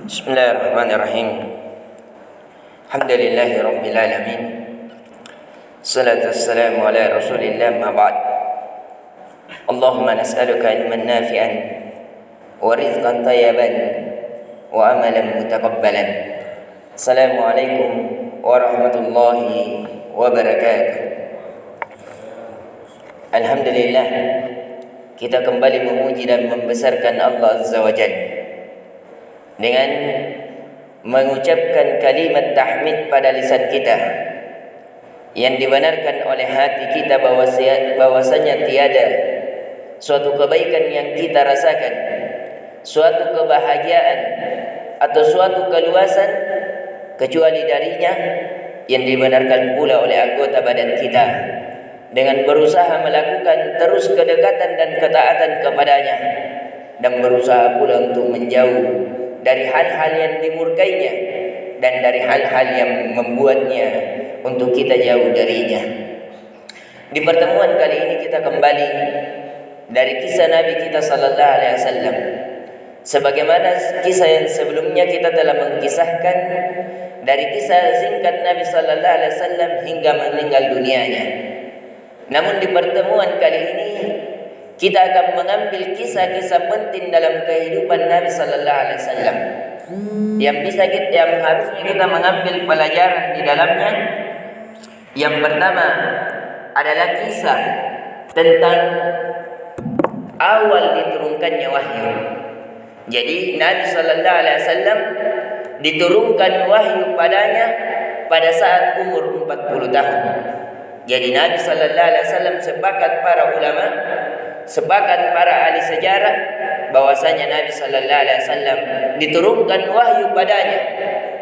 Bismillahirrahmanirrahim. Alhamdulillahi rabbil alamin. Salatu wassalamu ala Rasulillah ma ba'd. Allahumma nas'aluka ilman nafi'an wa rizqan tayyiban wa amalan mutaqabbalan. Assalamualaikum warahmatullahi wabarakatuh. Alhamdulillah, kita kembali memuji dan membesarkan Allah Azza wa Jalla dengan mengucapkan kalimat tahmid pada lisan kita yang dibenarkan oleh hati kita bahwasanya tiada suatu kebaikan yang kita rasakan, suatu kebahagiaan atau suatu keluasan kecuali darinya, yang dibenarkan pula oleh anggota badan kita dengan berusaha melakukan terus kedekatan dan ketaatan kepadanya, dan berusaha pula untuk menjauh dari hal-hal yang dimurkainya dan dari hal-hal yang membuatnya untuk kita jauh darinya. Di pertemuan kali ini kita kembali dari kisah Nabi kita sallallahu alaihi wasallam. Sebagaimana kisah yang sebelumnya kita telah mengisahkan dari kisah singkat Nabi sallallahu alaihi wasallam hingga meninggal dunianya. Namun di pertemuan kali ini kita akan mengambil kisah-kisah penting dalam kehidupan Nabi sallallahu alaihi wasallam yang harusnya kita mengambil pelajaran di dalamnya. Yang pertama adalah kisah tentang awal diturunkannya wahyu. Jadi Nabi sallallahu alaihi wasallam diturunkan wahyu padanya pada saat umur 40 tahun. Jadi Nabi sallallahu alaihi wasallam, sepakat para ulama, sepakat para ahli sejarah bahwasanya Nabi sallallahu alaihi wasallam diturunkan wahyu padanya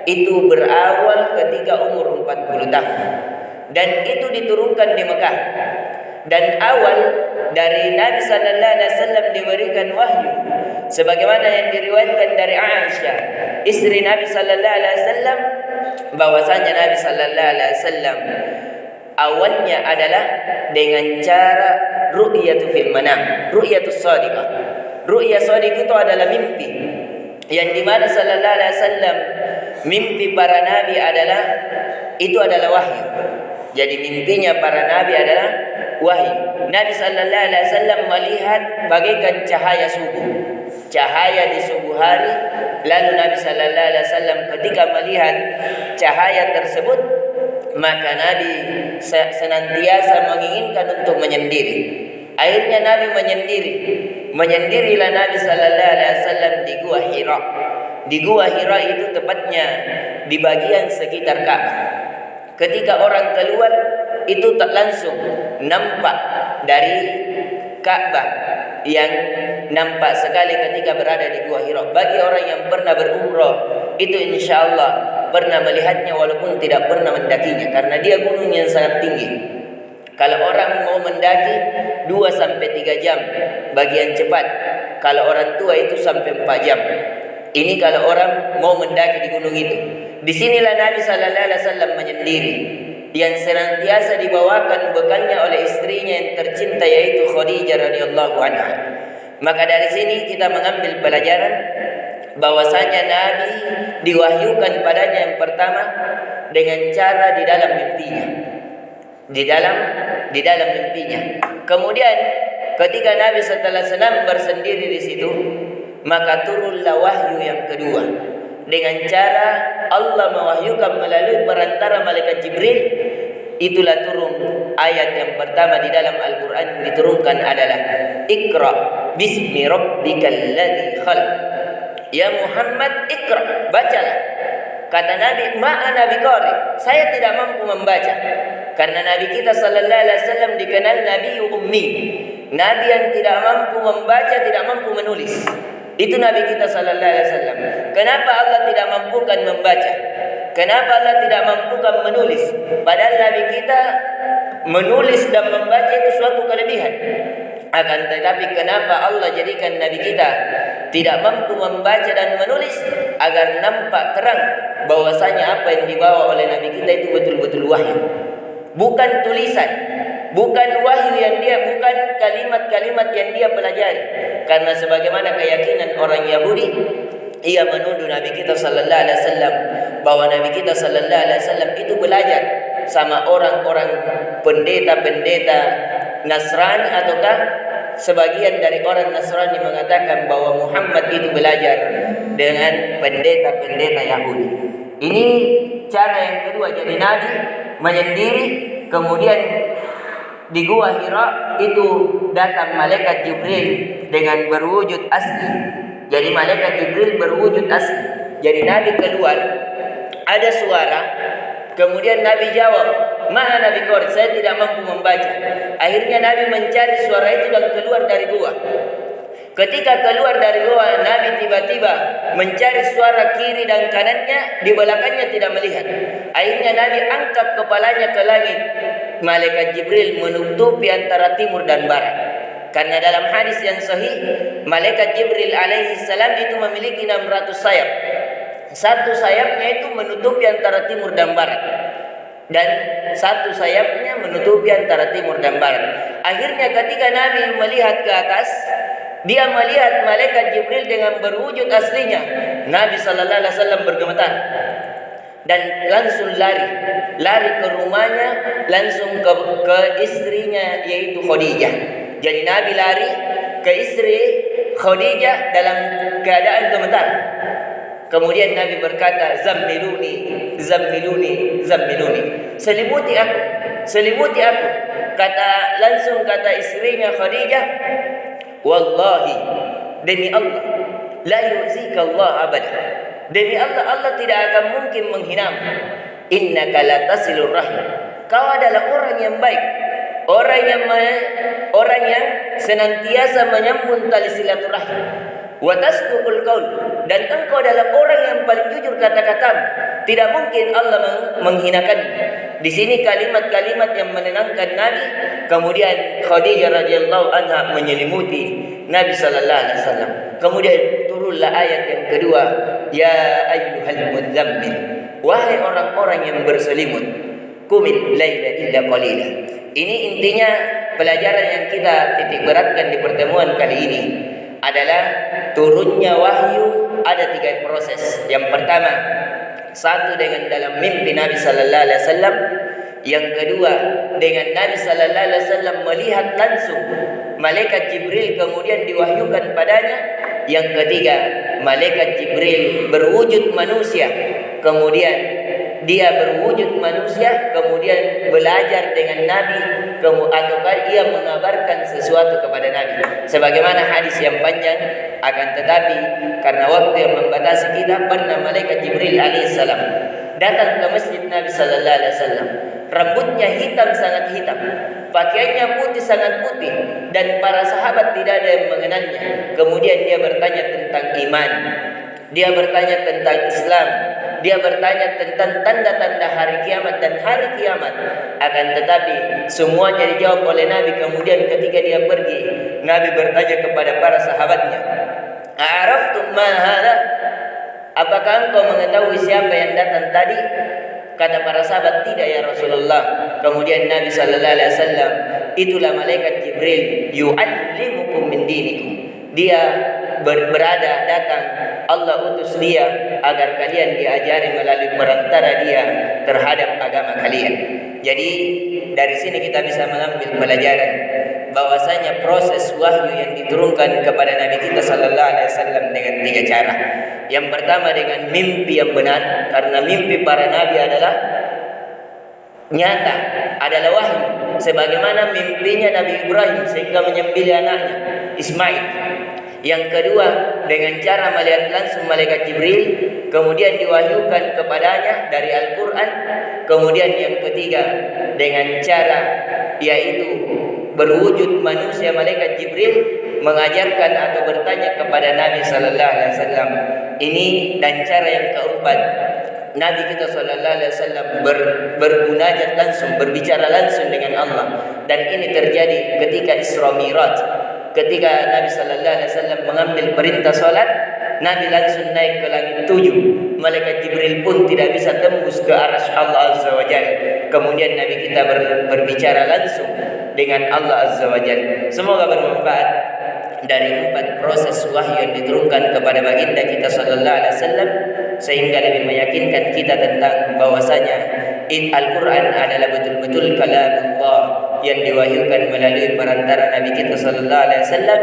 itu berawal ketika umur 40 tahun, dan itu diturunkan di Mekah. Dan awal dari Nabi sallallahu alaihi wasallam diberikan wahyu sebagaimana yang diriwayatkan dari Aisyah, istri Nabi sallallahu alaihi wasallam, bahwasanya Nabi sallallahu alaihi wasallam awalnya adalah dengan cara ru'yatu fil manam, ru'yatus shadiqah. Ru'ya shadiq itu adalah mimpi yang dimana sallallahu alaihi wasallam, mimpi para nabi adalah wahyu. Jadi mimpinya para nabi adalah wahyu. Nabi sallallahu alaihi wasallam melihat bagaikan cahaya subuh, cahaya di subuh hari. Lalu Nabi sallallahu alaihi wasallam ketika melihat cahaya tersebut, maka Nabi senantiasa menginginkan untuk menyendiri. Akhirnya Nabi menyendirilah Nabi sallallahu alaihi wasallam di Gua Hira. Di Gua Hira itu tepatnya di bagian sekitar Ka'bah. Ketika orang keluar itu tak langsung nampak dari Ka'bah yang nampak sekali ketika berada di Gua Hira. Bagi orang yang pernah berumrah itu insyaallah pernah melihatnya walaupun tidak pernah mendakinya, karena dia gunung yang sangat tinggi. Kalau orang mau mendaki 2-3 jam bagian cepat, kalau orang tua itu sampai 4 jam. Ini kalau orang mau mendaki di gunung itu. Disinilah Nabi sallallahu alaihi wasallam menyendiri, yang senantiasa dibawakan bekalnya oleh istrinya yang tercinta, yaitu Khadijah radhiyallahu anha. Maka dari sini kita mengambil pelajaran bahwasanya Nabi diwahyukan padanya yang pertama dengan cara di dalam mimpinya. Di dalam mimpinya. Kemudian ketika Nabi setelah senam bersendiri di situ, maka turunlah wahyu yang kedua dengan cara Allah mewahyukan melalui perantara malaikat Jibril. Itulah turun ayat yang pertama di dalam Al-Quran diturunkan adalah Iqra bismi rabbikal ladzi khalaq. Ya Muhammad, Iqra, bacalah. Kata Nabi, ma'ana biqari, saya tidak mampu membaca. Karena Nabi kita sallallahu alaihi wasallam dikenal Nabi ummi, Nabi yang tidak mampu membaca, tidak mampu menulis. Itu Nabi kita sallallahu alaihi wasallam. Kenapa Allah tidak mampukan membaca? Kenapa Allah tidak mampukan menulis? Padahal Nabi kita menulis dan membaca itu suatu kelebihan. Akan tetapi kenapa Allah jadikan Nabi kita tidak mampu membaca dan menulis? Agar nampak terang bahwasanya apa yang dibawa oleh Nabi kita itu betul-betul wahyu, bukan tulisan, bukan wahyu yang bukan kalimat-kalimat yang dia pelajari. Karena sebagaimana keyakinan orang Yahudi, ia menuduh Nabi kita sallallahu alaihi wasallam bahwa Nabi kita sallallahu alaihi wasallam itu belajar sama orang-orang pendeta-pendeta Nasrani, ataukah sebagian dari orang Nasrani mengatakan bahwa Muhammad itu belajar dengan pendeta-pendeta Yahudi. Ini cara yang kedua. Jadi Nabi menyendiri, kemudian di Gua Hira itu datang malaikat Jibril dengan berwujud asli. Jadi malaikat Jibril berwujud asli. Jadi Nabi keluar, ada suara, kemudian Nabi jawab, "Mana Nabi Qori? Saya tidak mampu membaca." Akhirnya Nabi mencari suara itu dan keluar dari gua. Ketika keluar dari gua, Nabi tiba-tiba mencari suara kiri dan kanannya, di belakangnya tidak melihat. Akhirnya Nabi angkat kepalanya ke langit. Malaikat Jibril menutupi antara timur dan barat. Karena dalam hadis yang sahih, malaikat Jibril alaihi salam itu memiliki 600 sayap. Satu sayapnya itu menutupi antara timur dan barat, dan satu sayapnya menutupi antara timur dan barat. Akhirnya ketika Nabi melihat ke atas, dia melihat malaikat Jibril dengan berwujud aslinya. Nabi sallallahu alaihi wasallam bergemetar dan langsung lari ke rumahnya, langsung ke istrinya yaitu Khadijah. Jadi Nabi lari ke istri Khadijah dalam keadaan gemetar. Kemudian Nabi berkata, "Zammiluni, zammiluni, zammiluni." Selimuti aku, selimuti aku. Langsung kata istrinya Khadijah, "Wallahi, demi Allah, la yuzika Allah abada." Demi Allah, Allah tidak akan mungkin menghinamu. Innaka la tasilur rahim. Kau adalah orang yang baik, orang yang senantiasa menyambung tali silaturahim. Wa tasduqul qaul, dan engkau adalah orang yang paling jujur kata-katamu. Tidak mungkin Allah menghinakan. Di sini kalimat-kalimat yang menenangkan Nabi. Kemudian Khadijah radhiyallahu anha menyelimuti Nabi sallallahu alaihi wasallam. Kemudian turunlah ayat yang kedua, ya ayyuhal mudzammil, wahai orang-orang yang berselimut, qumil laila illa qalila. Ini intinya pelajaran yang kita titik beratkan di pertemuan kali ini adalah turunnya wahyu ada 3 proses. Yang pertama, satu dengan dalam mimpi Nabi sallallahu alaihi wasallam. Yang kedua, dengan Nabi sallallahu alaihi wasallam melihat langsung malaikat Jibril kemudian diwahyukan padanya. Yang ketiga, malaikat Jibril berwujud manusia, kemudian dia berwujud manusia, kemudian belajar dengan Nabi, ataukah ia mengabarkan sesuatu kepada Nabi. Sebagaimana hadis yang panjang, akan tetapi karena waktu yang membatasi kita, pernah malaikat Jibril alaihissalam datang ke masjid Nabi sallallahu alaihi wasallam. Rambutnya hitam, sangat hitam, pakaiannya putih, sangat putih, dan para sahabat tidak ada yang mengenalnya. Kemudian dia bertanya tentang iman, dia bertanya tentang Islam, dia bertanya tentang tanda-tanda hari kiamat dan hari kiamat. Akan tetapi semuanya dijawab oleh Nabi. Kemudian ketika dia pergi, Nabi bertanya kepada para sahabatnya, "A'raftum ma hadha?" Apakah engkau mengetahui siapa yang datang tadi? Kata para sahabat, "Tidak ya Rasulullah." Kemudian Nabi sallallahu alaihi wasallam, "Itulah malaikat Jibril, yu'allimukum min dinikum." Dia berada datang, Allah utus dia agar kalian diajari melalui perantara dia terhadap agama kalian. Jadi dari sini kita bisa mengambil pelajaran bahwasanya proses wahyu yang diturunkan kepada Nabi kita sallallahu alaihi wasallam dengan 3 cara. Yang pertama dengan mimpi yang benar, karena mimpi para nabi adalah nyata, adalah wahyu. Sebagaimana mimpinya Nabi Ibrahim sehingga menyembelih anaknya Ismail. Yang kedua dengan cara melihat langsung malaikat Jibril, kemudian diwahyukan kepadanya dari Al-Quran. Kemudian yang ketiga dengan cara yaitu berwujud manusia malaikat Jibril mengajarkan atau bertanya kepada Nabi sallallahu alaihi wasallam. Ini dan cara yang keempat, Nabi kita sallallahu alaihi wasallam bermunajat langsung, berbicara langsung dengan Allah. Dan ini terjadi ketika Isra Mi'raj. Ketika Nabi sallallahu alaihi wasallam mengambil perintah salat, Nabi langsung naik ke langit 7. Malaikat Jibril pun tidak bisa tembus ke arsy Allah Azza wa Jalla. Kemudian Nabi kita berbicara langsung dengan Allah Azza wa Jalla. Semoga bermanfaat. dari 4 proses wahyu yang diturunkan kepada baginda kita sallallahu alaihi wasallam, sehingga lebih meyakinkan kita tentang bahwasanya Al-Quran adalah betul-betul kalamullah yang diwahyukan melalui perantara Nabi kita sallallahu alaihi wasallam,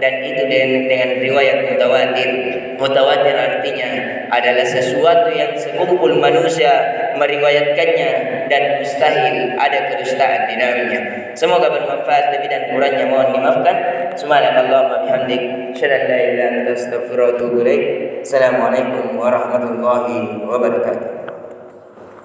dan itu dengan riwayat mutawatir. Mutawatir artinya adalah sesuatu yang sekumpul manusia meriwayatkannya dan mustahil ada kedustaan di dalamnya. Semoga bermanfaat, lebih dan kurangnya mohon dimaafkan. Subhanakallahumma bihamdik, asyhadu an la ilaha illa anta, astaghfiruka wa atubu ilaik. Assalamualaikum warahmatullahi wabarakatuh.